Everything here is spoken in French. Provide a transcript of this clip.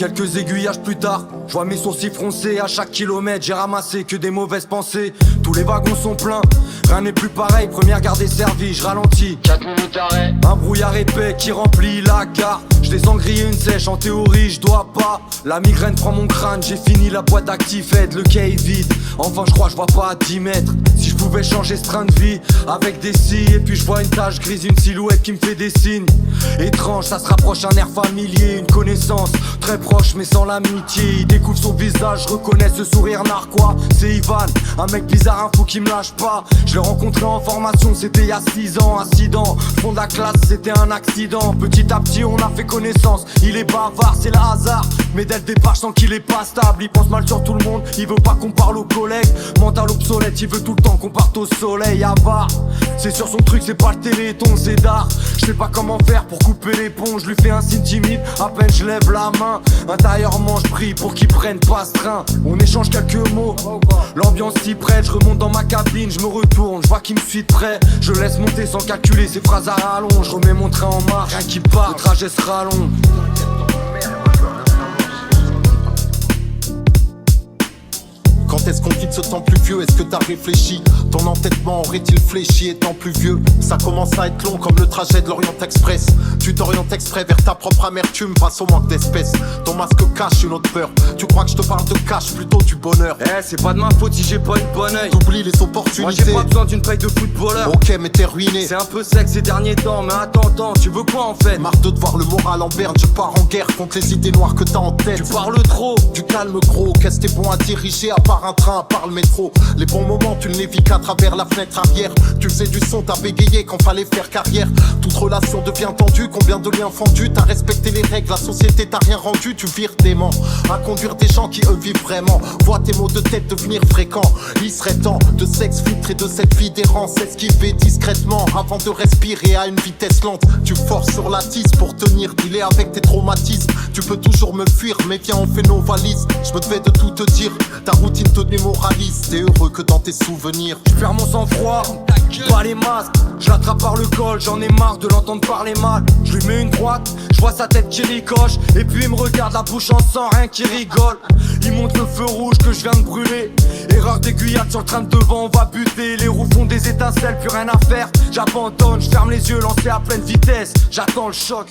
Quelques aiguillages plus tard, je vois mes sourcils froncés. À chaque kilomètre, j'ai ramassé que des mauvaises pensées. Tous les wagons sont pleins, rien n'est plus pareil. Première gare desservie, je ralentis. 4 minutes arrêt. Un brouillard épais qui remplit la gare. Je descends griller une sèche, en théorie je dois pas. La migraine prend mon crâne, j'ai fini la boîte d'Actifed. Le quai est vide, enfin je crois je vois pas à 10 mètres. Si je pouvais changer ce train de vie avec des scies. Et puis je vois une tache grise, une silhouette qui me fait des signes étrange, ça se rapproche, un air familier. Une connaissance très proche mais sans l'amitié. Il découvre son visage, je reconnais ce sourire narquois. C'est Ivan, un mec bizarre, un fou qui me lâche pas. Je l'ai rencontré en formation, c'était il y a 6 ans. Incident, fond de la classe, c'était un accident. Petit à petit on a fait connaissance. Il est bavard, c'est le hasard, mais dès le départ je sens qu'il est pas stable. Il pense mal sur tout le monde, il veut pas qu'on parle aux collègues. Mental obsolète, il veut tout le temps qu'on parte au soleil. Avare, c'est sur son truc, c'est pas le téléthon, c'est d'art. Je sais pas comment faire pour couper les ponts. Je lui fais un signe timide, à peine je lève la main. Intérieurement je prie pour qu'il prenne pas ce train. On échange quelques mots, l'ambiance s'y prête. Je remonte dans ma cabine, je me retourne, je vois qu'il me suit de près. Je laisse monter sans calculer ses phrases à rallonge. Je remets mon train en marche, rien qui part, le trajet sera long. Quand est-ce qu'on quitte ce temps plus vieux? Est-ce que t'as réfléchi? Ton entêtement aurait-il fléchi étant plus vieux? Ça commence à être long comme le trajet de l'Orient Express. Tu t'orientes exprès vers ta propre amertume face au manque d'espèces. Ton masque cache une autre peur. Tu crois que je te parle de cash, plutôt du bonheur. C'est pas de ma faute si j'ai pas une bonne œil. T'oublies les opportunités. Moi j'ai pas besoin d'une paille de footballeur. Ok mais t'es ruiné. C'est un peu sec ces derniers temps, mais attends, tu veux quoi en fait? Marre de te voir le moral en berne. Je pars en guerre contre les idées noires que t'as en tête. Tu parles trop. Du calme gros, qu'est-ce que t'es bon à diriger à part un train, à part le métro. Les bons moments tu ne les vis qu'à travers la fenêtre arrière. Tu faisais du son, t'as bégayé quand fallait faire carrière. Toute relation devient tendue, combien de liens fendus. T'as respecté les règles, la société t'a rien rendu. Tu vires dément à conduire des gens qui eux vivent vraiment. Vois tes mots de tête devenir fréquents. Il serait temps de s'exfiltrer de cette vie d'errance. Esquiver discrètement avant de respirer à une vitesse lente. Tu forces sur la tisse pour tenir, dealer avec tes traumatismes. Tu peux toujours me fuir, mais viens on fait nos valises. Je me devais de tout te dire, ta routine te démoralise. T'es heureux que dans tes souvenirs. Je perds mon sang-froid, pas les masques. Je l'attrape par le col, j'en ai marre de l'entendre parler mal. Je lui mets une droite, je vois sa tête qui ricoche. Et puis il me regarde la bouche en sang, rien qui rigole. Il monte le feu rouge que je viens de brûler. Erreur d'aiguillade sur le train de devant, on va buter. Les roues font des étincelles, plus rien à faire. J'abandonne, je ferme les yeux, lancé à pleine vitesse. J'attends le choc.